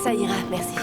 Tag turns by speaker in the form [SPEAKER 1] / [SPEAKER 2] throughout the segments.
[SPEAKER 1] Ça ira, merci.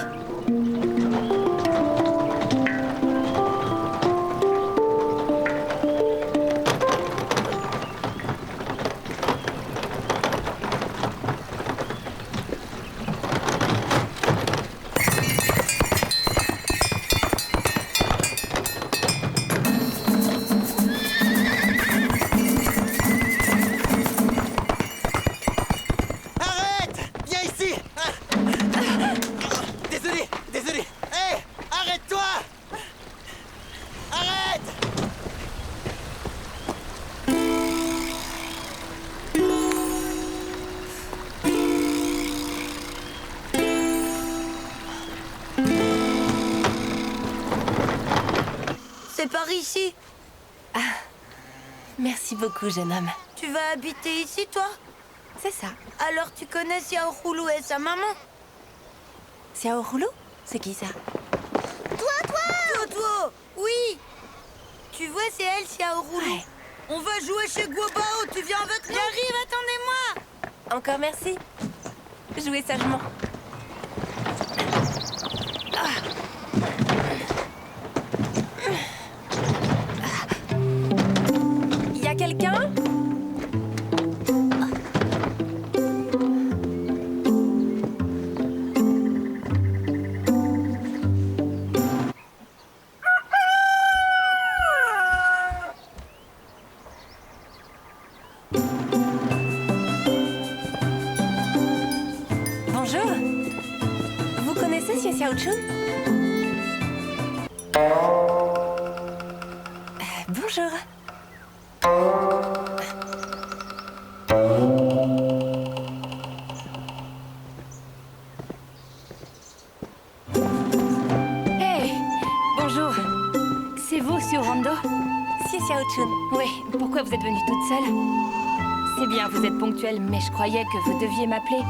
[SPEAKER 2] C'est par ici.
[SPEAKER 1] Ah, merci beaucoup, jeune homme.
[SPEAKER 2] Tu vas habiter ici, toi?
[SPEAKER 1] C'est ça.
[SPEAKER 2] Alors tu connais Xiao Roulou et sa maman?
[SPEAKER 1] Xiao Roulou? C'est qui ça?
[SPEAKER 2] Toto! Oui! Tu vois, c'est elle, Xiao Roulou.
[SPEAKER 1] Ouais.
[SPEAKER 2] On va jouer chez Guobao, tu viens avec nous? J'arrive, attendez-moi!
[SPEAKER 1] Encore merci. Jouez sagement. Y a quelqu'un? Bonjour. Vous connaissez Xie Xiaochun? Bonjour.
[SPEAKER 3] Hey, bonjour. C'est vous, Surando?
[SPEAKER 1] Xie Xiaochun.
[SPEAKER 3] Oui, pourquoi vous êtes venue toute seule? C'est bien, vous êtes ponctuelle, mais je croyais que vous deviez m'appeler.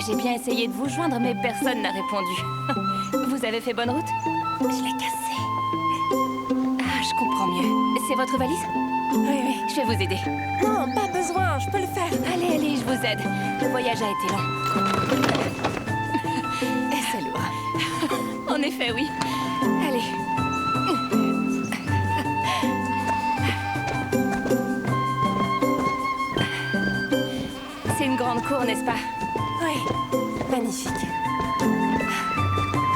[SPEAKER 3] J'ai bien essayé de vous joindre, mais personne n'a répondu. Vous avez fait bonne route?
[SPEAKER 1] Je l'ai cassé.
[SPEAKER 3] C'est votre valise?
[SPEAKER 1] Oui, oui.
[SPEAKER 3] Je vais vous aider.
[SPEAKER 1] Non, pas besoin, je peux le faire.
[SPEAKER 3] Allez, allez, je vous aide. Le voyage a été long.
[SPEAKER 1] Et c'est lourd.
[SPEAKER 3] En effet, oui. Allez. C'est une grande cour, n'est-ce pas?
[SPEAKER 1] Oui, magnifique.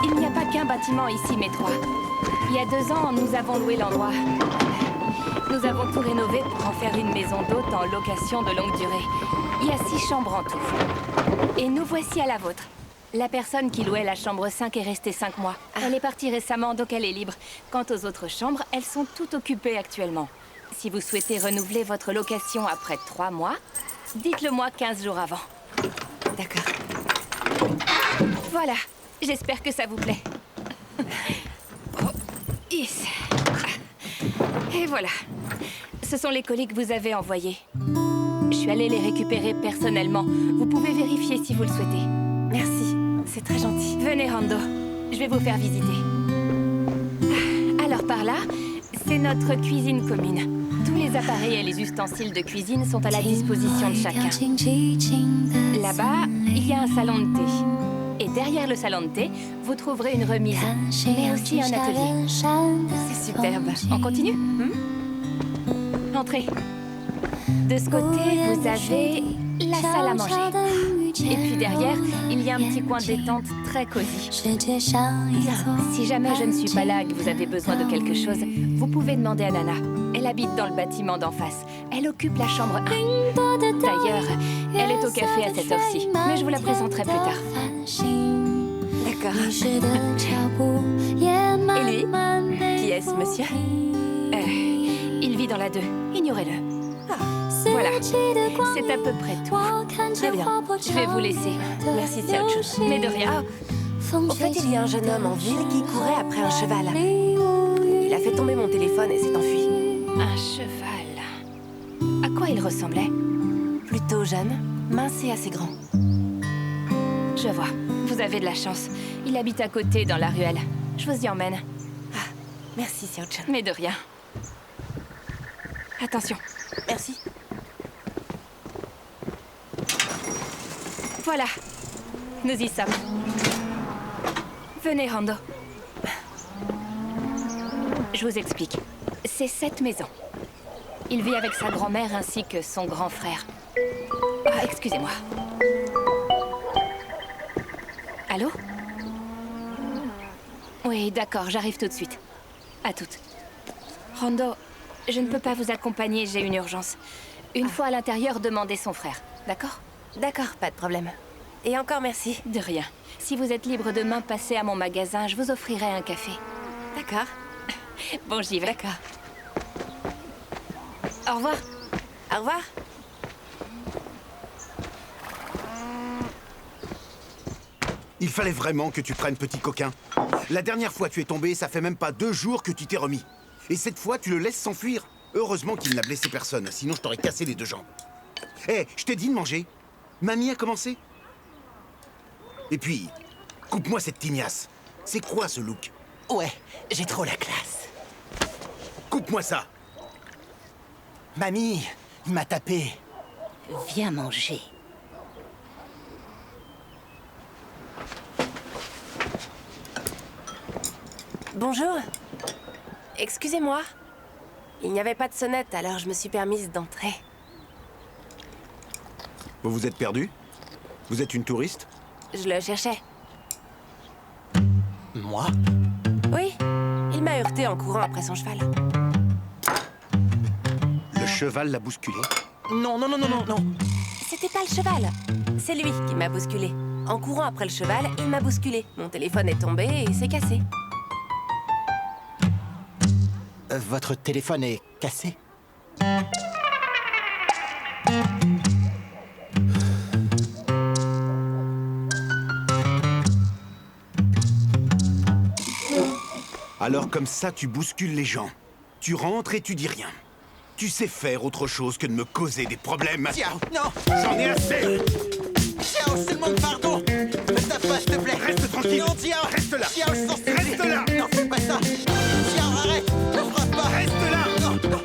[SPEAKER 3] Il n'y a pas qu'un bâtiment ici, mais 3. Il y a 2 ans, nous avons loué l'endroit. Nous avons tout rénové pour en faire une maison d'hôte en location de longue durée. Il y a 6 chambres en tout. Et nous voici à la vôtre. La personne qui louait la chambre 5 est restée 5 mois. Elle est partie récemment, donc elle est libre. Quant aux autres chambres, elles sont toutes occupées actuellement. Si vous souhaitez renouveler votre location après 3 mois, dites-le moi 15 jours avant.
[SPEAKER 1] D'accord.
[SPEAKER 3] Voilà, j'espère que ça vous plaît. Oh, yes. Et voilà. Ce sont les colis que vous avez envoyés. Je suis allée les récupérer personnellement. Vous pouvez vérifier si vous le souhaitez.
[SPEAKER 1] Merci, c'est très gentil.
[SPEAKER 3] Venez, Rando. Je vais vous faire visiter. Alors par là, c'est notre cuisine commune. Tous les appareils et les ustensiles de cuisine sont à la disposition de chacun. Là-bas, il y a un salon de thé. Et derrière le salon de thé, vous trouverez une remise, mais aussi un atelier.
[SPEAKER 1] C'est superbe.
[SPEAKER 3] On continue? Entrez. De ce côté, vous avez la salle à manger. Et puis derrière, il y a un petit coin détente très cosy. Si jamais je ne suis pas là et que vous avez besoin de quelque chose, vous pouvez demander à Nana. Elle habite dans le bâtiment d'en face. Elle occupe la chambre 1. D'ailleurs, elle est au café à cette heure-ci, mais je vous la présenterai plus tard.
[SPEAKER 1] D'accord. Et lui? Qui est-ce, monsieur?
[SPEAKER 3] Il vit dans la 2. Ignorez-le. Voilà, c'est à peu près tout.
[SPEAKER 1] Très bien.
[SPEAKER 3] Je vais vous laisser.
[SPEAKER 1] Merci, c'est autre chose.
[SPEAKER 3] Mais de rien.
[SPEAKER 1] Au fait, il y a un jeune homme en ville qui courait après un cheval. Il a fait tomber mon téléphone et s'est enfui.
[SPEAKER 3] Un cheval. À quoi il ressemblait?
[SPEAKER 1] Plutôt jeune, mince et assez grand.
[SPEAKER 3] Je vois. Vous avez de la chance. Il habite à côté, dans la ruelle. Je vous y emmène.
[SPEAKER 1] Ah, merci, Xiao-chan.
[SPEAKER 3] Mais de rien. Attention.
[SPEAKER 1] Merci.
[SPEAKER 3] Voilà. Nous y sommes. Venez, Rando. Je vous explique. C'est cette maison. Il vit avec sa grand-mère ainsi que son grand frère. Ah, excusez-moi. Allô? Oui, d'accord, j'arrive tout de suite. À toutes. Rando, je ne peux pas vous accompagner, j'ai une urgence. Une fois à l'intérieur, demandez son frère, d'accord?
[SPEAKER 1] D'accord, pas de problème. Et encore merci.
[SPEAKER 3] De rien. Si vous êtes libre demain, passez à mon magasin, je vous offrirai un café.
[SPEAKER 1] D'accord.
[SPEAKER 3] Bon, j'y vais.
[SPEAKER 1] D'accord.
[SPEAKER 3] Au revoir.
[SPEAKER 1] Au revoir.
[SPEAKER 4] Il fallait vraiment que tu prennes, petit coquin. La dernière fois tu es tombé, ça fait même pas 2 jours que tu t'es remis. Et cette fois, tu le laisses s'enfuir. Heureusement qu'il n'a blessé personne, sinon je t'aurais cassé les 2 jambes. Hé, je t'ai dit de manger. Mamie a commencé. Et puis, coupe-moi cette tignasse. C'est quoi ce look?
[SPEAKER 5] Ouais, j'ai trop la classe.
[SPEAKER 4] Coupe-moi ça.
[SPEAKER 5] Mamie, il m'a tapé.
[SPEAKER 2] Viens manger.
[SPEAKER 1] Bonjour. Excusez-moi. Il n'y avait pas de sonnette, alors je me suis permise d'entrer.
[SPEAKER 4] Vous vous êtes perdu? Vous êtes une touriste?
[SPEAKER 1] Je le cherchais.
[SPEAKER 5] Moi?
[SPEAKER 1] Oui, il m'a heurté en courant après son cheval.
[SPEAKER 4] Le cheval l'a bousculé.
[SPEAKER 5] Non, non, non, non, non, non.
[SPEAKER 1] C'était pas le cheval. C'est lui qui m'a bousculé. En courant après le cheval, il m'a bousculé. Mon téléphone est tombé et s'est cassé.
[SPEAKER 5] Votre téléphone est cassé?
[SPEAKER 4] Alors comme ça, tu bouscules les gens. Tu rentres et tu dis rien. Tu sais faire autre chose que de me causer des problèmes.
[SPEAKER 5] Xiao, non!
[SPEAKER 4] J'en ai assez!
[SPEAKER 5] Xiao, seulement pardon! Ne tape pas, s'il te plaît!
[SPEAKER 4] Reste tranquille!
[SPEAKER 5] Non, Xiao!
[SPEAKER 4] Reste là!
[SPEAKER 5] Xiao, je sens...
[SPEAKER 4] Reste là!
[SPEAKER 5] Non, fais pas ça! Xiao, arrête! Ne frappe pas!
[SPEAKER 4] Reste là!
[SPEAKER 5] Non, non!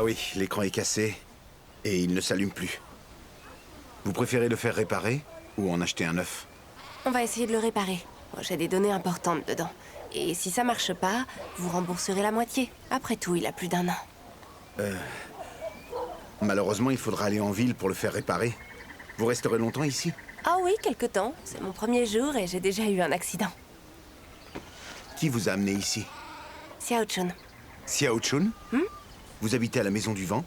[SPEAKER 4] Ah oui, l'écran est cassé et il ne s'allume plus. Vous préférez le faire réparer ou en acheter un neuf?
[SPEAKER 1] On va essayer de le réparer. Bon, j'ai des données importantes dedans. Et si ça marche pas, vous rembourserez la moitié. Après tout, il a plus d'1 an.
[SPEAKER 4] Malheureusement, il faudra aller en ville pour le faire réparer. Vous resterez longtemps ici?
[SPEAKER 1] Ah oui, quelque temps. C'est mon premier jour et j'ai déjà eu un accident.
[SPEAKER 4] Qui vous a amené ici?
[SPEAKER 1] Xiao Chun.
[SPEAKER 4] Xiao Chun? Vous habitez à la Maison du Vent?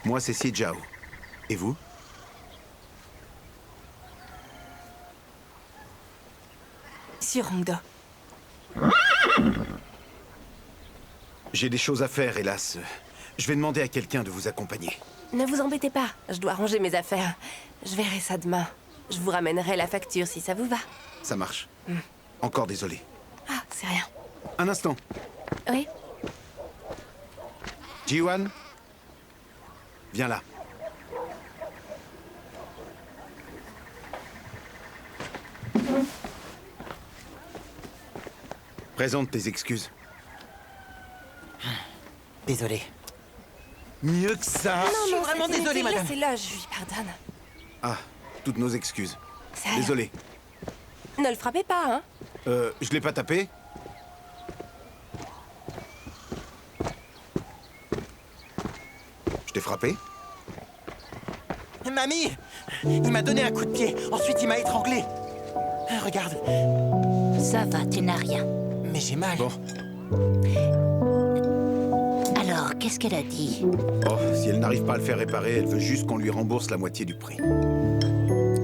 [SPEAKER 4] Moi, c'est Xie Zhao. Et vous?
[SPEAKER 1] Sur Hongdo.
[SPEAKER 4] J'ai des choses à faire, hélas. Je vais demander à quelqu'un de vous accompagner.
[SPEAKER 1] Ne vous embêtez pas, je dois ranger mes affaires. Je verrai ça demain. Je vous ramènerai la facture si ça vous va.
[SPEAKER 4] Ça marche. Encore désolé.
[SPEAKER 1] Ah, c'est rien.
[SPEAKER 4] Un instant.
[SPEAKER 1] Oui?
[SPEAKER 4] Jiwan? Viens là. Présente tes excuses.
[SPEAKER 5] Désolé.
[SPEAKER 4] Mieux que ça.
[SPEAKER 5] suis vraiment désolé, madame.
[SPEAKER 1] Laissez-le, je lui pardonne.
[SPEAKER 4] Ah, toutes nos excuses.
[SPEAKER 1] C'est rien.
[SPEAKER 4] Désolé.
[SPEAKER 1] Ne le frappez pas, hein?
[SPEAKER 4] Je l'ai pas tapé? Je t'ai frappé?
[SPEAKER 5] Mamie! Il m'a donné un coup de pied. Ensuite, il m'a étranglé. Regarde.
[SPEAKER 6] Ça va, tu n'as rien.
[SPEAKER 5] Mais j'ai mal.
[SPEAKER 4] Bon.
[SPEAKER 6] Alors, qu'est-ce qu'elle a dit?
[SPEAKER 4] Oh, si elle n'arrive pas à le faire réparer, elle veut juste qu'on lui rembourse la moitié du prix.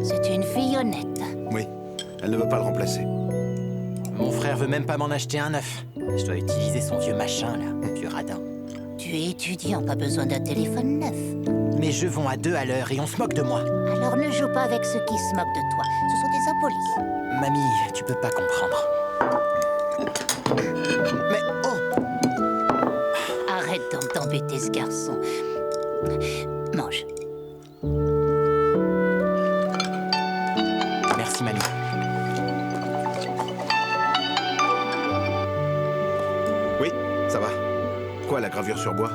[SPEAKER 6] C'est une fille honnête.
[SPEAKER 4] Oui, elle ne veut pas le remplacer.
[SPEAKER 5] Mon frère veut même pas m'en acheter un neuf. Je dois utiliser son vieux machin, là. Vieux radin.
[SPEAKER 6] Tu es étudiant, pas besoin d'un téléphone neuf.
[SPEAKER 5] Mes jeux vont à 2 à l'heure et on se moque de moi.
[SPEAKER 6] Alors ne joue pas avec ceux qui se moquent de toi. Ce sont des impolis.
[SPEAKER 5] Mamie, tu peux pas comprendre. Mais oh!
[SPEAKER 6] Arrête d'embêter ce garçon. Mange.
[SPEAKER 5] Merci, mamie.
[SPEAKER 4] Oui, ça va. Quoi, la gravure sur bois?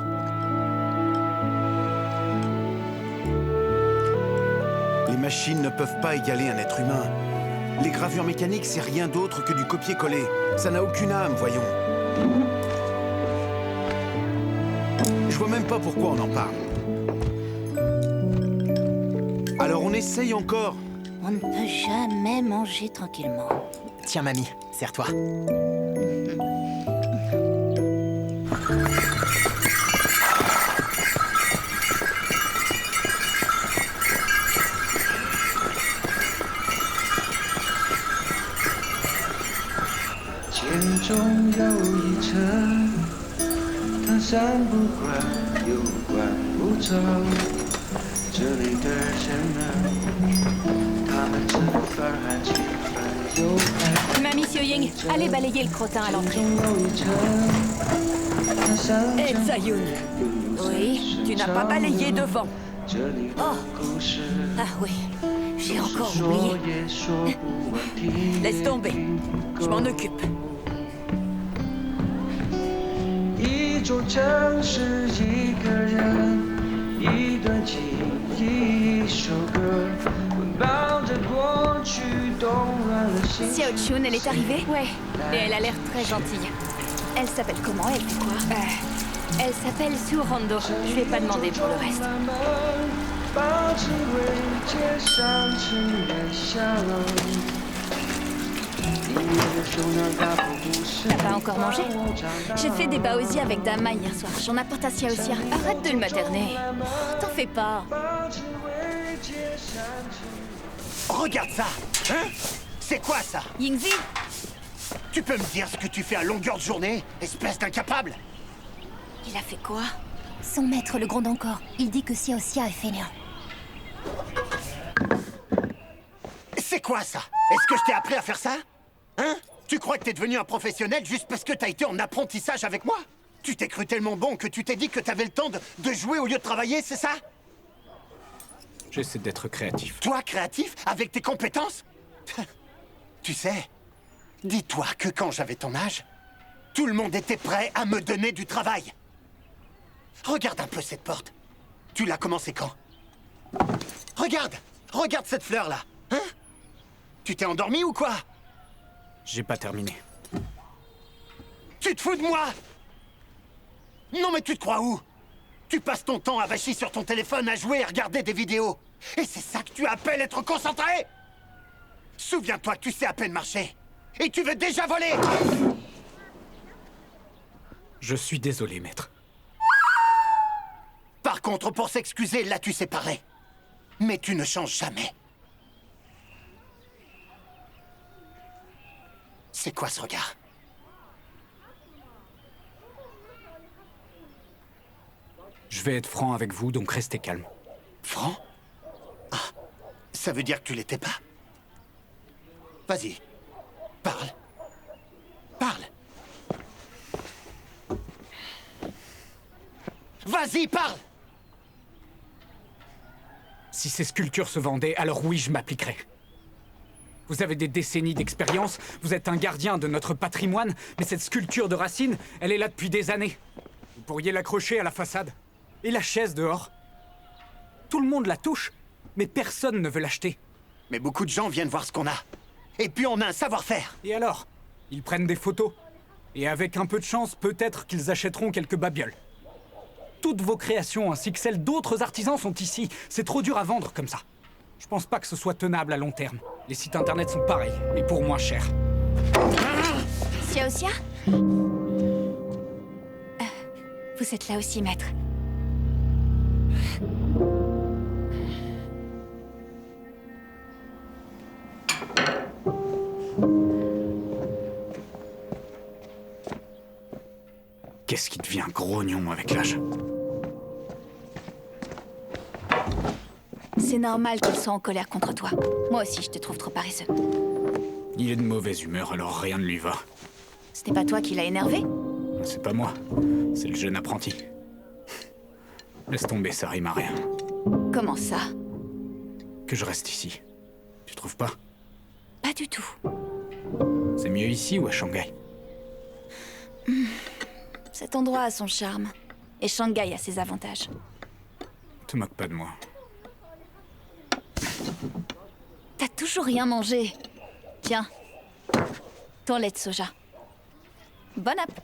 [SPEAKER 4] Les machines ne peuvent pas égaler un être humain. Les gravures mécaniques, c'est rien d'autre que du copier-coller. Ça n'a aucune âme, voyons. Je vois même pas pourquoi on en parle. Alors on essaye encore.
[SPEAKER 6] On ne peut jamais manger tranquillement.
[SPEAKER 5] Tiens, mamie, serre-toi.
[SPEAKER 3] Mamie Xiaoying, allez balayer le crottin à l'entrée.
[SPEAKER 2] Hé, Zayun,
[SPEAKER 3] Oui?
[SPEAKER 2] tu n'as pas balayé devant.
[SPEAKER 3] Ah oui, j'ai encore oublié.
[SPEAKER 2] Laisse tomber. Je m'en occupe.
[SPEAKER 7] 一座城市，一个人，一段记忆，一首歌，捆绑着过去，冻乱了心。
[SPEAKER 3] Xiao Chun, elle est arrivée? Ouais, et elle a l'air très gentille. Elle s'appelle comment? Elle fait quoi? Elle s'appelle Su Hongdo. Je vais pas demander pour le reste.
[SPEAKER 7] 保持未接上情人笑容。
[SPEAKER 3] T'as pas encore mangé? J'ai fait des baozi avec Dama hier soir. J'en apporte à Xiaoxia. Arrête de le materner. T'en fais pas.
[SPEAKER 8] Regarde ça, hein? C'est quoi ça?
[SPEAKER 3] Yingzi,
[SPEAKER 8] Tu peux me dire ce que tu fais à longueur de journée, espèce d'incapable?
[SPEAKER 3] il a fait quoi?
[SPEAKER 6] Son maître le gronde encore. Il dit que Xiaoxia est fainéant.
[SPEAKER 8] C'est quoi ça? Est-ce que je t'ai appris à faire ça? Hein? Tu crois que t'es devenu un professionnel juste parce que t'as été en apprentissage avec moi? Tu t'es cru tellement bon que tu t'es dit que t'avais le temps de jouer au lieu de travailler, c'est ça?
[SPEAKER 9] J'essaie d'être créatif.
[SPEAKER 8] Toi, créatif, avec tes compétences? Tu sais, dis-toi que quand j'avais ton âge, Tout le monde était prêt à me donner du travail. Regarde un peu cette porte. Tu l'as commencé quand? Regarde! Regarde cette fleur-là! Hein? Tu t'es endormi ou quoi?
[SPEAKER 9] J'ai pas terminé.
[SPEAKER 8] Tu te fous de moi? Non mais tu te crois où? Tu passes ton temps avachi sur ton téléphone à jouer et regarder des vidéos. Et c'est ça que tu appelles être concentré? Souviens-toi que tu sais à peine marcher. Et tu veux déjà voler?
[SPEAKER 9] Je suis désolé, maître.
[SPEAKER 8] Par contre, pour s'excuser, là tu sais parler. Mais tu ne changes jamais. C'est quoi ce regard?
[SPEAKER 9] Je vais être franc avec vous, donc restez calme.
[SPEAKER 8] Franc? Ah, ça veut dire que tu l'étais pas. Vas-y, parle. Parle. Vas-y, parle!
[SPEAKER 9] Si ces sculptures se vendaient, alors oui, je m'appliquerais. Vous avez des décennies d'expérience, vous êtes un gardien de notre patrimoine, mais cette sculpture de Racine, elle est là depuis des années. Vous pourriez l'accrocher à la façade. Et la chaise dehors. Tout le monde la touche, mais personne ne veut l'acheter.
[SPEAKER 8] Mais beaucoup de gens viennent voir ce qu'on a. Et puis on a un savoir-faire.
[SPEAKER 9] Et alors? Ils prennent des photos. Et avec un peu de chance, peut-être qu'ils achèteront quelques babioles. Toutes vos créations ainsi que celles d'autres artisans sont ici. C'est trop dur à vendre comme ça. Je pense pas que ce soit tenable à long terme. Les sites internet sont pareils, et pour moins cher.
[SPEAKER 3] Xiaoxia Vous êtes là aussi, maître.
[SPEAKER 9] Qu'est-ce qui devient grognon avec l'âge?
[SPEAKER 3] C'est normal qu'il soit en colère contre toi. Moi aussi, je te trouve trop paresseux.
[SPEAKER 9] Il est de mauvaise humeur, alors rien ne lui va.
[SPEAKER 3] C'était pas toi qui l'as énervé?
[SPEAKER 9] C'est pas moi, c'est le jeune apprenti. Laisse tomber, ça rime à rien.
[SPEAKER 3] Comment ça?
[SPEAKER 9] Que je reste ici. Tu trouves pas?
[SPEAKER 3] Pas du tout.
[SPEAKER 9] C'est mieux ici ou à Shanghai?
[SPEAKER 3] Cet endroit a son charme. Et Shanghai a ses avantages.
[SPEAKER 9] Te moque pas de moi.
[SPEAKER 3] T'as toujours rien mangé. Tiens. Ton lait de soja. Bon app.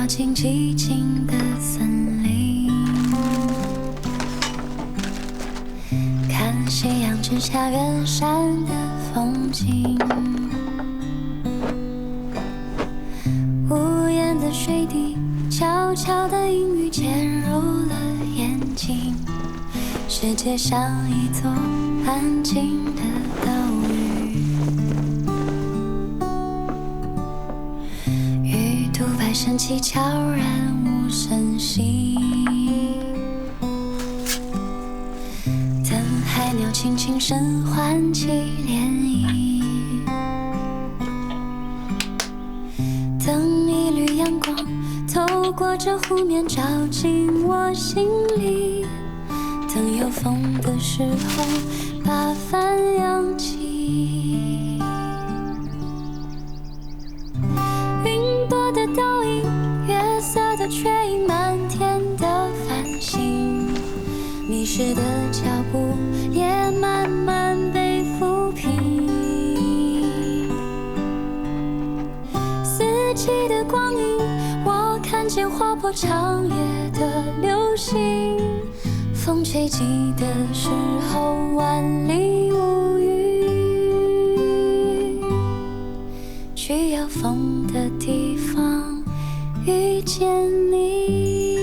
[SPEAKER 10] 进寂静的森林，看夕阳之下远山的风景，无言的水滴，悄悄的阴雨潜入了眼睛，世界像一座安静的岛屿。独白升起，悄然无声息。等海鸟轻轻声唤起涟漪，等一缕阳光透过这湖面照进我心里，等有风的时候把帆扬起。的倒影，月色的缺影，漫天的繁星，迷失的脚步也慢慢被抚平。四季的光阴，我看见划破长夜的流星，风吹起的时候万里无云，去有风的地方遇见你。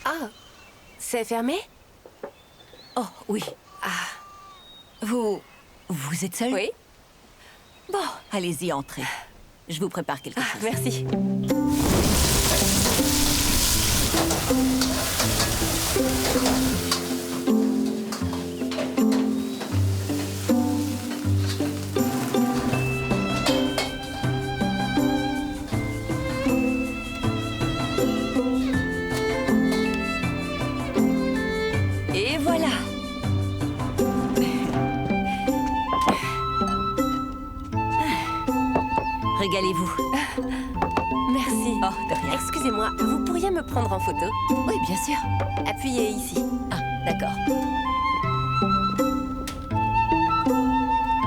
[SPEAKER 1] Ah, c'est fermé?
[SPEAKER 11] Oh, oui.
[SPEAKER 1] Ah,
[SPEAKER 11] Vous êtes seul?
[SPEAKER 1] oui.
[SPEAKER 11] Bon, allez-y, entrez. Je vous prépare quelque chose.
[SPEAKER 1] Merci.
[SPEAKER 11] Et voilà. Régalez-vous.
[SPEAKER 1] Merci.
[SPEAKER 11] Oh, de rien.
[SPEAKER 1] Excusez-moi, vous pourriez me prendre en photo?
[SPEAKER 11] Oui, bien sûr.
[SPEAKER 1] Appuyez ici.
[SPEAKER 11] Ah, d'accord.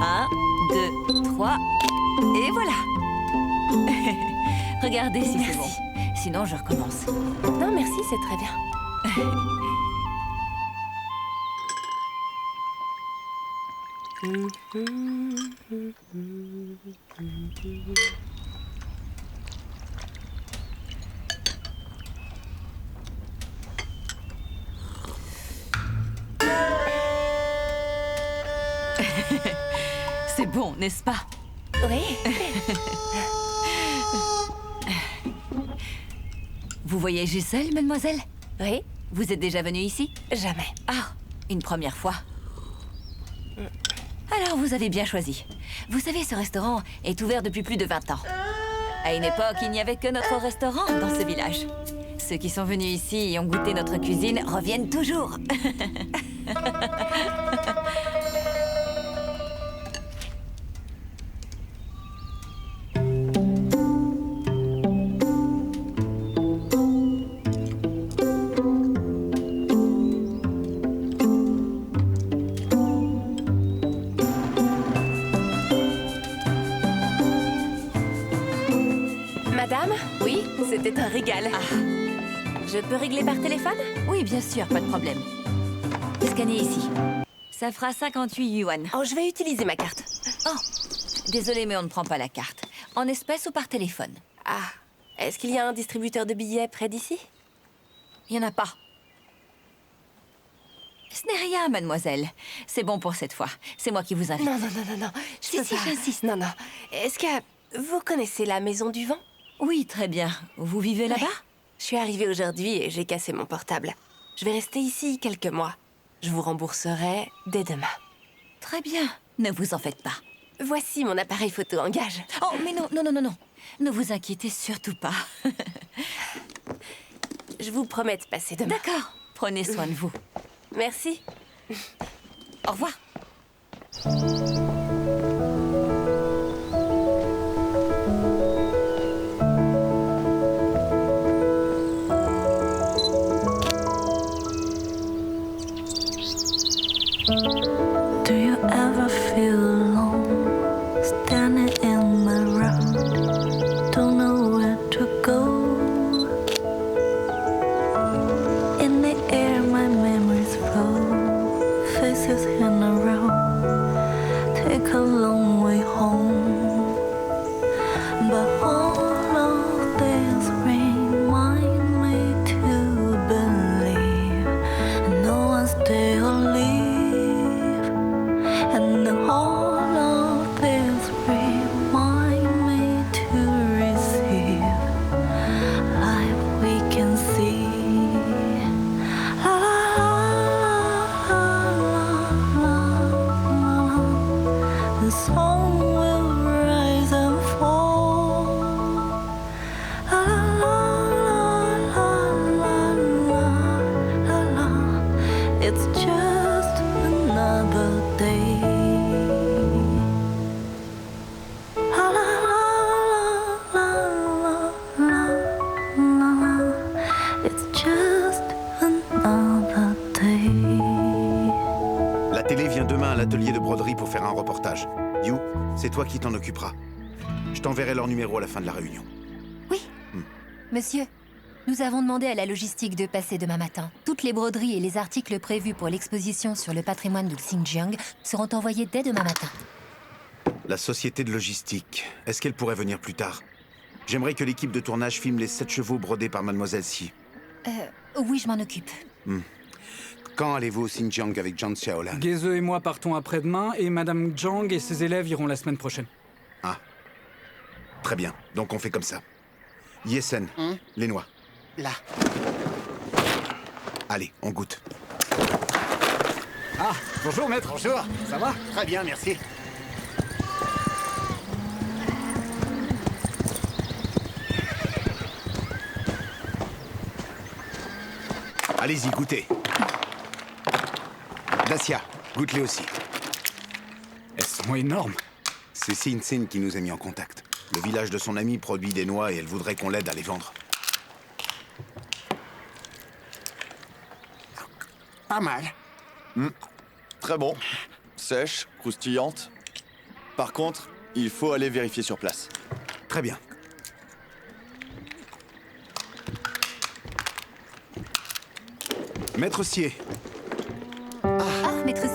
[SPEAKER 11] 1, 2, 3, et voilà. Regardez si c'est bon. Sinon, je recommence.
[SPEAKER 1] Non, merci, c'est très bien.
[SPEAKER 11] C'est bon, n'est-ce pas?
[SPEAKER 1] Oui.
[SPEAKER 11] Vous voyagez seule, mademoiselle?
[SPEAKER 1] Oui.
[SPEAKER 11] Vous êtes déjà venue ici?
[SPEAKER 1] Jamais.
[SPEAKER 11] Ah, une première fois. Alors, vous avez bien choisi. Vous savez, ce restaurant est ouvert depuis plus de 20 ans. À une époque, il n'y avait que notre restaurant dans ce village. Ceux qui sont venus ici et ont goûté notre cuisine reviennent toujours.
[SPEAKER 1] Madame? Oui, c'était un régal.
[SPEAKER 11] Ah.
[SPEAKER 1] Je peux régler par téléphone?
[SPEAKER 11] Oui, bien sûr, pas de problème. Scannez ici. Ça fera 58 yuan.
[SPEAKER 1] Oh, je vais utiliser ma carte.
[SPEAKER 11] Oh, désolé, mais on ne prend pas la carte. En espèces ou par téléphone?
[SPEAKER 1] Ah, est-ce qu'il y a un distributeur de billets près d'ici?
[SPEAKER 11] Il n'y en a pas. Ce n'est rien, mademoiselle. C'est bon pour cette fois. C'est moi qui vous invite.
[SPEAKER 1] Non, non, non, non, non. Je peux
[SPEAKER 11] Si,
[SPEAKER 1] pas.
[SPEAKER 11] j'insiste.
[SPEAKER 1] Non, non. Est-ce que vous connaissez la Maison du Vent?
[SPEAKER 11] Oui, très bien. Vous vivez là-bas?
[SPEAKER 1] Ouais. Je suis arrivée aujourd'hui et j'ai cassé mon portable. Je vais rester ici quelques mois. Je vous rembourserai dès demain.
[SPEAKER 11] Très bien. Ne vous en faites pas.
[SPEAKER 1] Voici mon appareil photo en gage.
[SPEAKER 11] Oh, mais non, non, non, non, non. Ne vous inquiétez surtout pas.
[SPEAKER 1] Je vous promets de passer demain.
[SPEAKER 11] D'accord. Prenez soin de vous.
[SPEAKER 1] Merci.
[SPEAKER 11] Au revoir.
[SPEAKER 10] Do you ever feel alone, standing in my road, don't know where to go? In the air my memories flow, faces in a row, take a long way home. But all of this remind me to believe no one's there or leave. And all of this remind me to receive life we can see. La la la la la la. The song will rise and fall. La la la la la la la. It's just another day. La la la la la la la. It's just another day.
[SPEAKER 4] Kelly vient demain à l'atelier de broderie pour faire un reportage. You, c'est toi qui t'en occuperas. Je t'enverrai leur numéro à la fin de la réunion.
[SPEAKER 12] Oui. Monsieur, nous avons demandé à la logistique de passer demain matin. Toutes les broderies et les articles prévus pour l'exposition sur le patrimoine du Xinjiang seront envoyés dès demain matin.
[SPEAKER 4] La société de logistique, est-ce qu'elle pourrait venir plus tard? J'aimerais que l'équipe de tournage filme les 7 chevaux brodés par Mademoiselle Si.
[SPEAKER 12] Oui, je m'en occupe.
[SPEAKER 4] Quand allez-vous au Xinjiang avec Zhang Xiaolan?
[SPEAKER 9] Geze et moi partons après-demain et Madame Zhang et ses élèves iront la semaine prochaine.
[SPEAKER 4] Ah. Très bien, donc on fait comme ça. Yesen, les noix.
[SPEAKER 8] Là.
[SPEAKER 4] Allez, on goûte.
[SPEAKER 9] Ah, bonjour maître.
[SPEAKER 8] Bonjour.
[SPEAKER 9] Ça va?
[SPEAKER 8] Très bien, merci.
[SPEAKER 4] Allez-y, goûtez. Dacia, goûte-les aussi.
[SPEAKER 9] Elles sont énormes.
[SPEAKER 4] C'est Sin Sin qui nous a mis en contact. Le village de son ami produit des noix et elle voudrait qu'on l'aide à les vendre.
[SPEAKER 8] Pas mal.
[SPEAKER 13] Très bon. Sèche, croustillante. Par contre, il faut aller vérifier sur place.
[SPEAKER 4] Très bien. Maître Sier.
[SPEAKER 12] Ah, Maître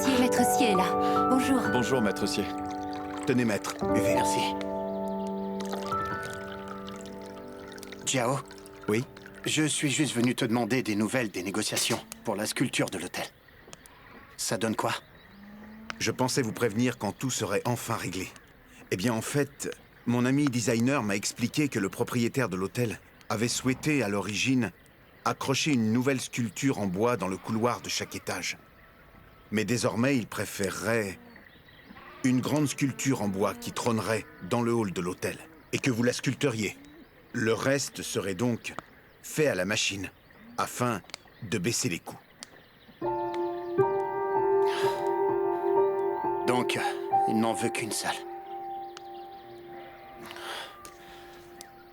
[SPEAKER 12] Sier est là. Bonjour.
[SPEAKER 13] Bonjour, Maître Sier.
[SPEAKER 4] Tenez, maître, buvez.
[SPEAKER 8] Merci. Jiao?
[SPEAKER 4] Oui?
[SPEAKER 8] Je suis juste venu te demander des nouvelles des négociations pour la sculpture de l'hôtel. Ça donne quoi?
[SPEAKER 4] Je pensais vous prévenir quand tout serait enfin réglé. Eh bien, en fait, mon ami designer m'a expliqué que le propriétaire de l'hôtel avait souhaité, à l'origine, accrocher une nouvelle sculpture en bois dans le couloir de chaque étage. Mais désormais, il préférerait une grande sculpture en bois qui trônerait dans le hall de l'hôtel et que vous la sculpteriez. Le reste serait donc fait à la machine afin de baisser les coûts.
[SPEAKER 8] Donc, il n'en veut qu'une seule.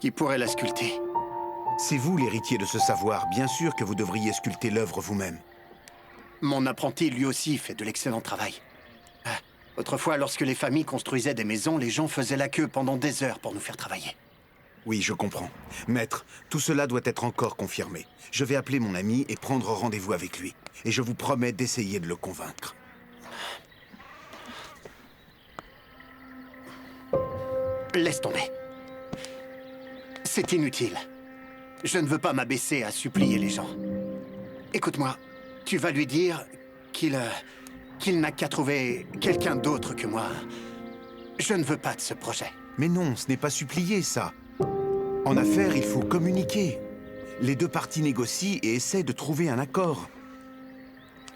[SPEAKER 8] Qui pourrait la sculpter?
[SPEAKER 4] C'est vous l'héritier de ce savoir. Bien sûr que vous devriez sculpter l'œuvre vous-même.
[SPEAKER 8] Mon apprenti, lui aussi, fait de l'excellent travail. Autrefois, lorsque les familles construisaient des maisons, les gens faisaient la queue pendant des heures pour nous faire travailler.
[SPEAKER 4] Oui, je comprends. Maître, tout cela doit être encore confirmé. Je vais appeler mon ami et prendre rendez-vous avec lui. Et je vous promets d'essayer de le convaincre.
[SPEAKER 8] Laisse tomber. C'est inutile. Je ne veux pas m'abaisser à supplier les gens. Écoute-moi, tu vas lui dire qu'il n'a qu'à trouver quelqu'un d'autre que moi. Je ne veux pas de ce projet.
[SPEAKER 4] Mais non, ce n'est pas supplier, ça. En affaires, il faut communiquer. Les deux parties négocient et essaient de trouver un accord.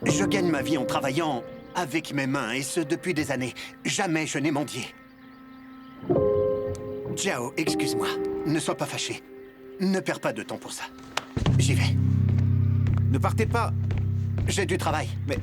[SPEAKER 8] Je gagne ma vie en travaillant avec mes mains, et ce depuis des années. Jamais je n'ai mendié. Jiao, excuse-moi. Ne sois pas fâché. Ne perds pas de temps pour ça. J'y vais.
[SPEAKER 4] Ne partez pas.
[SPEAKER 8] J'ai du travail.
[SPEAKER 4] Mais...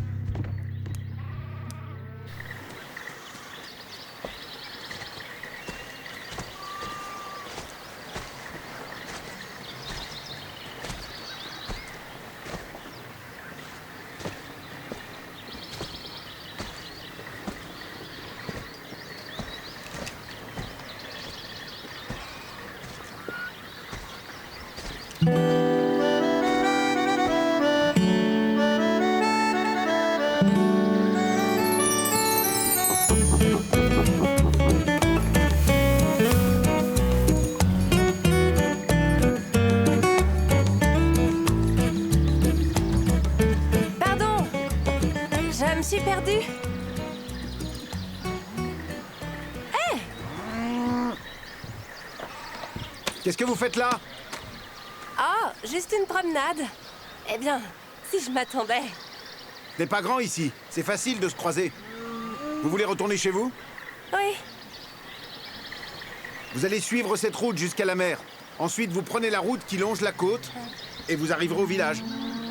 [SPEAKER 1] Je suis perdue. Hé!
[SPEAKER 4] Qu'est-ce que vous faites là?
[SPEAKER 1] Oh, juste une promenade. Eh bien, si je m'attendais.
[SPEAKER 4] Ce n'est pas grand ici. C'est facile de se croiser. Vous voulez retourner chez vous?
[SPEAKER 1] Oui.
[SPEAKER 4] Vous allez suivre cette route jusqu'à la mer. Ensuite, vous prenez la route qui longe la côte et vous arriverez au village.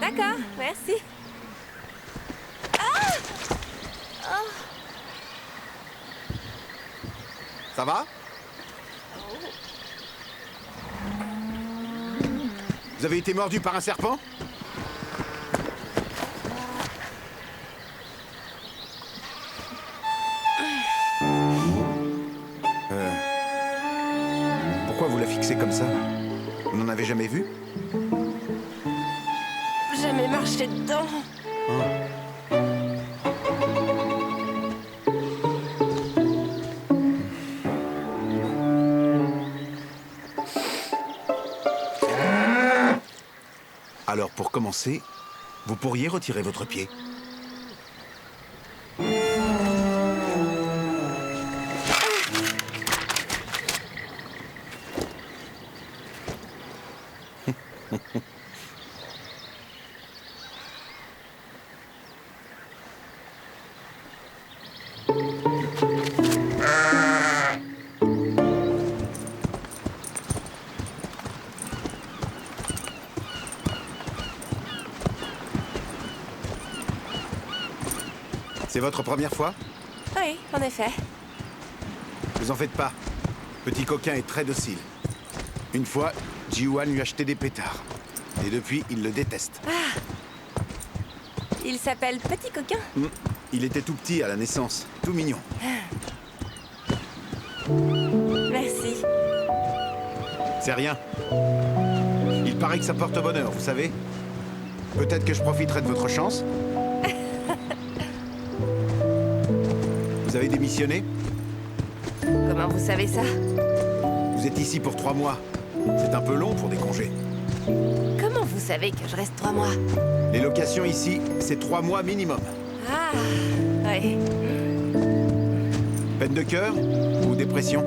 [SPEAKER 1] D'accord, merci. Ah! Oh.
[SPEAKER 4] Ça va? Vous avez été mordu par un serpent? comme ça? Vous n'en avez jamais vu?
[SPEAKER 1] Jamais marché dedans.
[SPEAKER 4] Alors, pour commencer, vous pourriez retirer votre pied. C'est votre première fois?
[SPEAKER 1] Oui, en effet.
[SPEAKER 4] Vous en faites pas. Petit coquin est très docile. Une fois, Ji-Wan lui a acheté des pétards. Et depuis, il le déteste.
[SPEAKER 1] Il s'appelle Petit Coquin?
[SPEAKER 4] Il était tout petit à la naissance, tout mignon.
[SPEAKER 1] Merci.
[SPEAKER 4] C'est rien. Il paraît que ça porte bonheur, vous savez. Peut-être que je profiterai de votre chance. Vous avez démissionné?
[SPEAKER 1] Comment vous savez ça?
[SPEAKER 4] Vous êtes ici pour 3 mois. C'est un peu long pour des congés.
[SPEAKER 1] Comment vous savez que je reste 3 mois?
[SPEAKER 4] Les locations ici, c'est 3 mois minimum.
[SPEAKER 1] Ah, oui.
[SPEAKER 4] Peine de cœur ou dépression?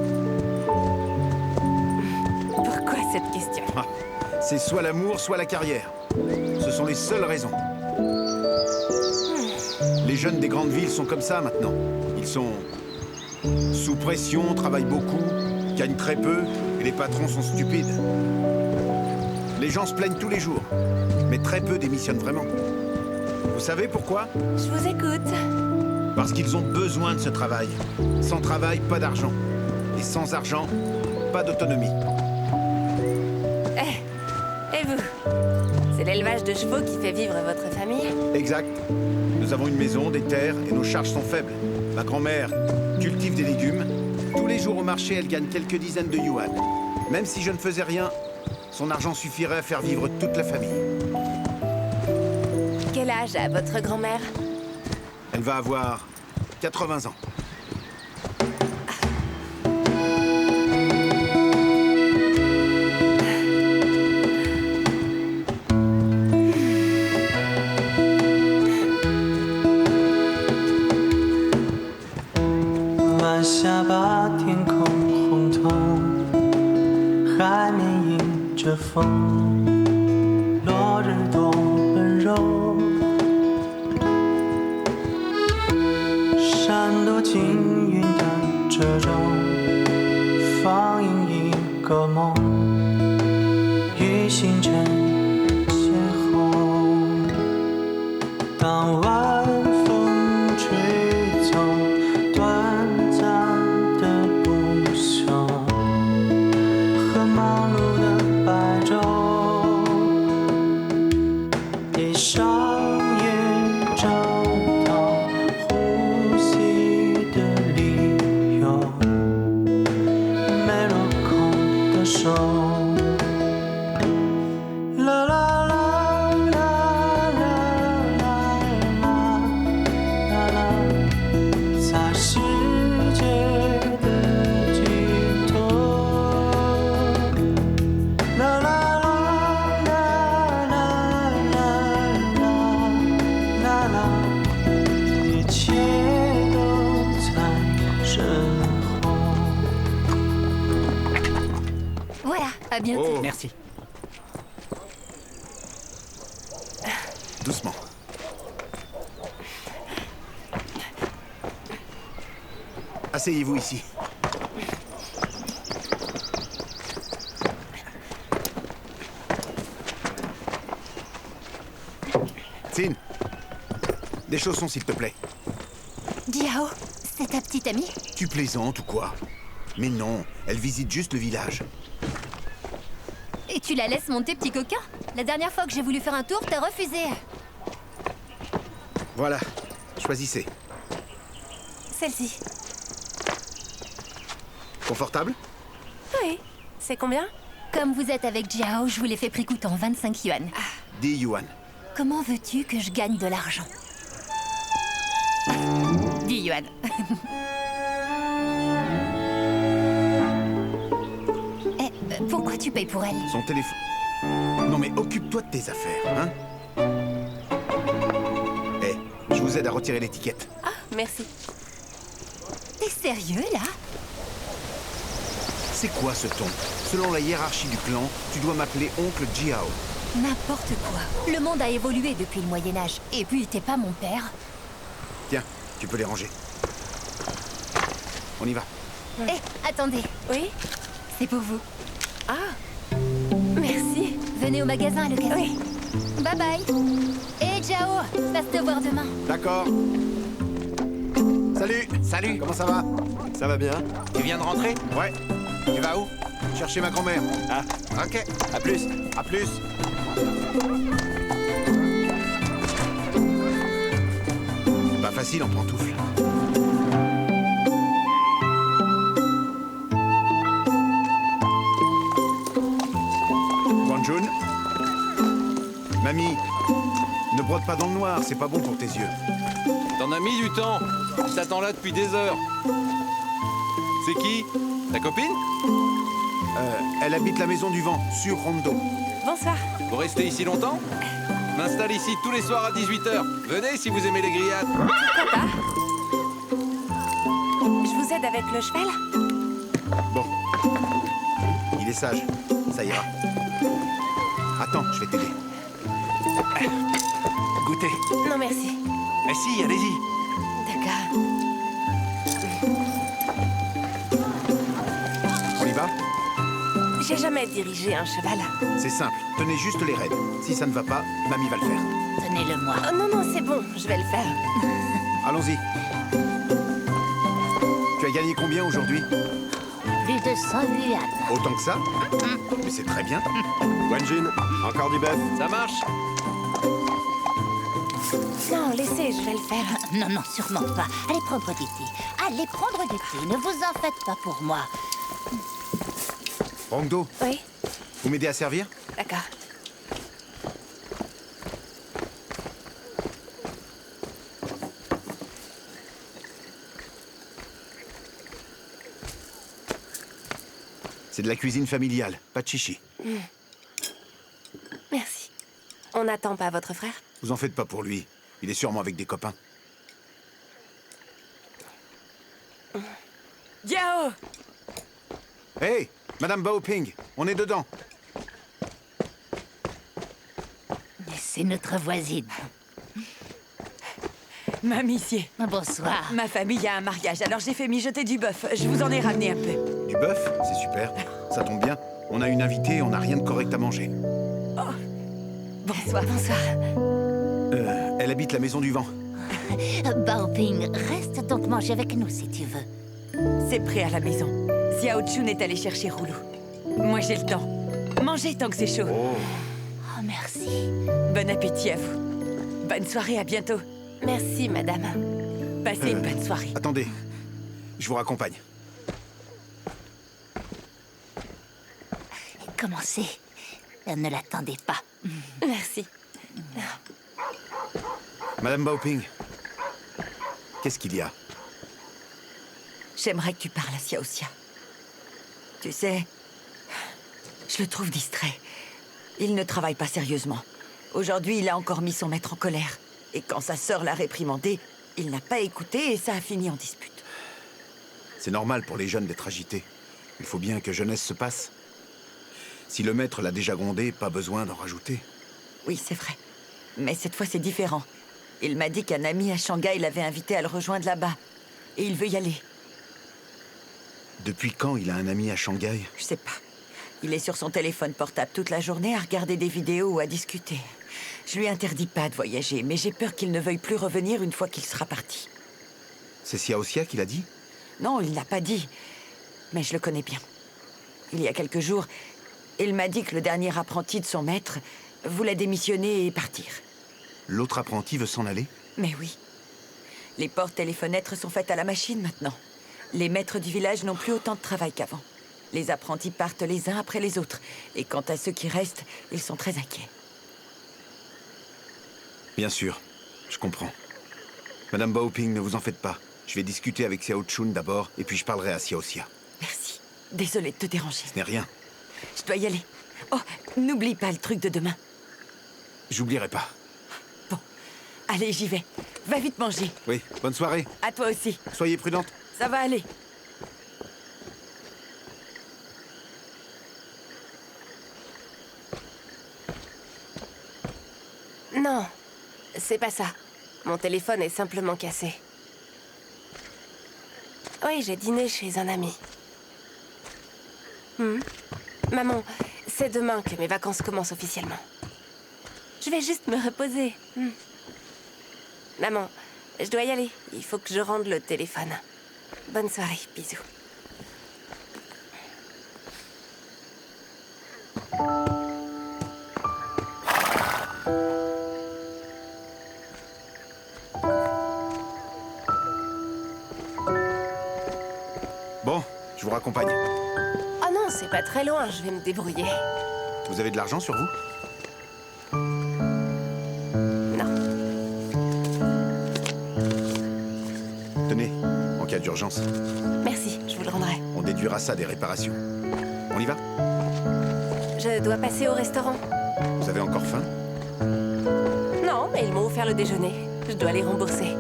[SPEAKER 1] Pourquoi cette question?
[SPEAKER 4] C'est soit l'amour, soit la carrière. Ce sont les seules raisons. Les jeunes des grandes villes sont comme ça maintenant. Ils sont sous pression, travaillent beaucoup, gagnent très peu, et les patrons sont stupides. Les gens se plaignent tous les jours, mais très peu démissionnent vraiment. Vous savez pourquoi?
[SPEAKER 1] Je vous écoute.
[SPEAKER 4] Parce qu'ils ont besoin de ce travail. Sans travail, pas d'argent. Et sans argent, pas d'autonomie.
[SPEAKER 1] Et vous? C'est l'élevage de chevaux qui fait vivre votre famille?
[SPEAKER 4] Exact. Nous avons une maison, des terres, et nos charges sont faibles. Ma grand-mère cultive des légumes. Tous les jours au marché, elle gagne quelques dizaines de yuan. Même si je ne faisais rien, son argent suffirait à faire vivre toute la famille.
[SPEAKER 1] Quel âge a votre grand-mère?
[SPEAKER 4] Elle va avoir 80 ans.
[SPEAKER 12] À bientôt.
[SPEAKER 4] Oh.
[SPEAKER 9] Merci.
[SPEAKER 4] Doucement. Asseyez-vous ici. Xin, des chaussons s'il te plaît.
[SPEAKER 12] Diao, c'est ta petite amie?
[SPEAKER 4] Tu plaisantes ou quoi? Mais non, elle visite juste le village.
[SPEAKER 12] Et tu la laisses monter, petit coquin? La dernière fois que j'ai voulu faire un tour, t'as refusé.
[SPEAKER 4] Voilà, choisissez.
[SPEAKER 1] Celle-ci.
[SPEAKER 4] Confortable?
[SPEAKER 1] Oui. C'est combien?
[SPEAKER 12] Comme vous êtes avec Jiao, je vous l'ai fait prix coûtant 25 yuan.
[SPEAKER 4] 10 yuan.
[SPEAKER 12] Comment veux-tu que je gagne de l'argent? 10 yuan. Pourquoi tu payes pour elle?
[SPEAKER 4] Son téléphone... Non mais occupe-toi de tes affaires, hein? Eh, je vous aide à retirer l'étiquette.
[SPEAKER 1] Ah, merci.
[SPEAKER 12] T'es sérieux, là?
[SPEAKER 4] C'est quoi ce ton? Selon la hiérarchie du clan, tu dois m'appeler oncle Jiao.
[SPEAKER 12] N'importe quoi. Le monde a évolué depuis le Moyen-Âge. Et puis, t'es pas mon père.
[SPEAKER 4] Tiens, tu peux les ranger. On y va.
[SPEAKER 12] Eh, attendez.
[SPEAKER 1] Oui?
[SPEAKER 12] C'est pour vous.
[SPEAKER 1] Ah, merci.
[SPEAKER 12] Venez au magasin à l'occasion.
[SPEAKER 1] Oui.
[SPEAKER 12] Bye bye. Et Jiao, passe te voir demain.
[SPEAKER 4] D'accord. Salut.
[SPEAKER 5] Salut.
[SPEAKER 4] Comment ça va?
[SPEAKER 5] Ça va bien. Tu viens de rentrer?
[SPEAKER 4] Ouais. Tu vas où? Chercher ma grand-mère.
[SPEAKER 5] Ah, ok. À plus.
[SPEAKER 4] À plus. Pas facile en pantoufle. Guanjun. Mamie, ne brode pas dans le noir, c'est pas bon pour tes yeux.
[SPEAKER 14] T'en as mis du temps. Je t'attends là depuis des heures. C'est qui? Ta copine?
[SPEAKER 4] Elle habite la Maison du Vent, sur Rondo.
[SPEAKER 1] Bonsoir.
[SPEAKER 14] Vous restez ici longtemps? M'installe ici tous les soirs à 18h. Venez si vous aimez les grillades.
[SPEAKER 1] Pourquoi pas? Je vous aide avec le cheval?
[SPEAKER 4] Bon. Il est sage. Ça ira. Attends, je vais t'aider.
[SPEAKER 5] Goûtez.
[SPEAKER 1] Non, merci.
[SPEAKER 5] Eh si, allez-y.
[SPEAKER 1] D'accord.
[SPEAKER 4] On y va?
[SPEAKER 1] J'ai jamais dirigé un cheval.
[SPEAKER 4] C'est simple. Tenez juste les rênes. Si ça ne va pas, Mamie va le faire.
[SPEAKER 6] Tenez-le-moi.
[SPEAKER 1] Oh, non, non, c'est bon. Je vais le faire.
[SPEAKER 4] Allons-y. Tu as gagné combien aujourd'hui?
[SPEAKER 6] Plus de 100 yuan.
[SPEAKER 4] Autant que ça? Mais c'est très bien.
[SPEAKER 13] Guanjun, encore du bœuf?
[SPEAKER 14] Ça marche?
[SPEAKER 1] Non, laissez, je vais le faire.
[SPEAKER 6] Non, non, sûrement pas. Allez prendre du thé. Allez prendre du thé. Ne vous en faites pas pour moi.
[SPEAKER 4] Rondo,
[SPEAKER 1] Oui,
[SPEAKER 4] vous m'aidez à servir?
[SPEAKER 1] d'accord.
[SPEAKER 4] C'est de la cuisine familiale, pas de chichi.
[SPEAKER 1] Merci. On n'attend pas votre frère?
[SPEAKER 4] Vous en faites pas pour lui. Il est sûrement avec des copains.
[SPEAKER 2] Jiao!
[SPEAKER 4] Hey, Madame Baoping, on est dedans.
[SPEAKER 6] C'est notre voisine.
[SPEAKER 2] Mamie,
[SPEAKER 6] Bonsoir.
[SPEAKER 2] ma famille a un mariage, alors j'ai fait mijoter du bœuf. Je vous en ai ramené un peu.
[SPEAKER 4] Du bœuf, c'est super. Ça tombe bien. On a une invitée, on n'a rien de correct à manger.
[SPEAKER 2] Bonsoir.
[SPEAKER 1] Bonsoir.
[SPEAKER 4] Elle habite la Maison du Vent.
[SPEAKER 6] Baoping, reste donc manger avec nous si tu veux.
[SPEAKER 2] C'est prêt à la maison. Xiao Chun est allé chercher Roulou. Moi, j'ai le temps. Mangez tant que c'est chaud.
[SPEAKER 6] Oh, merci.
[SPEAKER 2] Bon appétit à vous. Bonne soirée, à bientôt.
[SPEAKER 1] Merci, madame.
[SPEAKER 2] Passez une bonne soirée.
[SPEAKER 4] Attendez, je vous raccompagne.
[SPEAKER 6] Commencez. Ne l'attendez pas.
[SPEAKER 1] Merci.
[SPEAKER 4] Madame Baoping, qu'est-ce qu'il y a?
[SPEAKER 2] J'aimerais que tu parles à Xiaoxia. Tu sais, je le trouve distrait. Il ne travaille pas sérieusement. Aujourd'hui, il a encore mis son maître en colère. Et quand sa sœur l'a réprimandé, il n'a pas écouté et ça a fini en dispute.
[SPEAKER 4] C'est normal pour les jeunes d'être agités. Il faut bien que jeunesse se passe. Si le maître l'a déjà grondé, pas besoin d'en rajouter.
[SPEAKER 2] Oui, c'est vrai. Mais cette fois, c'est différent. Il m'a dit qu'un ami à Shanghai l'avait invité à le rejoindre là-bas. Et il veut y aller.
[SPEAKER 4] Depuis quand il a un ami à Shanghai?
[SPEAKER 2] Je sais pas. Il est sur son téléphone portable toute la journée à regarder des vidéos ou à discuter. Je lui interdis pas de voyager, mais j'ai peur qu'il ne veuille plus revenir une fois qu'il sera parti.
[SPEAKER 4] C'est Xiaoxia qui l'a dit?
[SPEAKER 2] Non, il l'a pas dit. Mais je le connais bien. Il y a quelques jours, il m'a dit que le dernier apprenti de son maître voulait démissionner et partir.
[SPEAKER 4] L'autre apprenti veut s'en aller?
[SPEAKER 2] Mais oui. Les portes et les fenêtres sont faites à la machine maintenant. Les maîtres du village n'ont plus autant de travail qu'avant. Les apprentis partent les uns après les autres. Et quant à ceux qui restent, ils sont très inquiets.
[SPEAKER 4] Bien sûr, je comprends. Madame Baoping, ne vous en faites pas. Je vais discuter avec Xiao Chun d'abord, et puis je parlerai à Xiao Xia.
[SPEAKER 2] Merci. Désolée de te déranger.
[SPEAKER 4] Ce n'est rien.
[SPEAKER 2] Je dois y aller. Oh, n'oublie pas le truc de demain.
[SPEAKER 4] J'oublierai pas.
[SPEAKER 2] Bon, allez, j'y vais. Va vite manger.
[SPEAKER 4] Oui, bonne soirée.
[SPEAKER 2] À toi aussi.
[SPEAKER 4] Soyez prudente.
[SPEAKER 2] Ça va aller.
[SPEAKER 1] Non, c'est pas ça. Mon téléphone est simplement cassé. Oui, j'ai dîné chez un ami. Maman, c'est demain que mes vacances commencent officiellement. Je vais juste me reposer. Maman, je dois y aller. Il faut que je rende le téléphone. Bonne soirée, bisous.
[SPEAKER 4] Bon, je vous raccompagne.
[SPEAKER 1] Oh non, c'est pas très loin, je vais me débrouiller.
[SPEAKER 4] Vous avez de l'argent sur vous?
[SPEAKER 1] Non.
[SPEAKER 4] Tenez, en cas d'urgence.
[SPEAKER 1] Merci, je vous le rendrai.
[SPEAKER 4] On déduira ça des réparations. On y va?
[SPEAKER 1] Je dois passer au restaurant.
[SPEAKER 4] Vous avez encore faim?
[SPEAKER 1] Non, mais ils m'ont offert le déjeuner. Je dois les rembourser.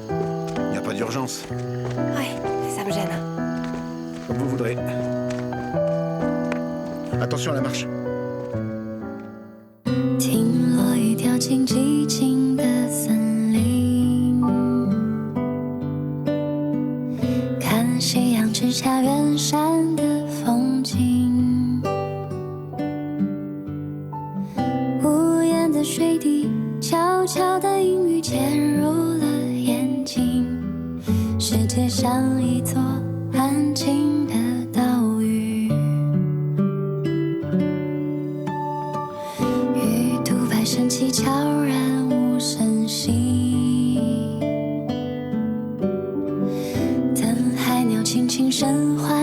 [SPEAKER 4] Il n'y a pas d'urgence.
[SPEAKER 1] Ouais, ça me gêne.
[SPEAKER 4] Comme vous voudrez. Attention à la marche.
[SPEAKER 10] 听落雨掉进寂静的森林，看夕阳直插远山的风景，无言的水滴，悄悄的阴雨潜入了眼睛，世界像一座安静的岛屿，鱼肚白升起，悄然无声息，等海鸟轻轻声唤。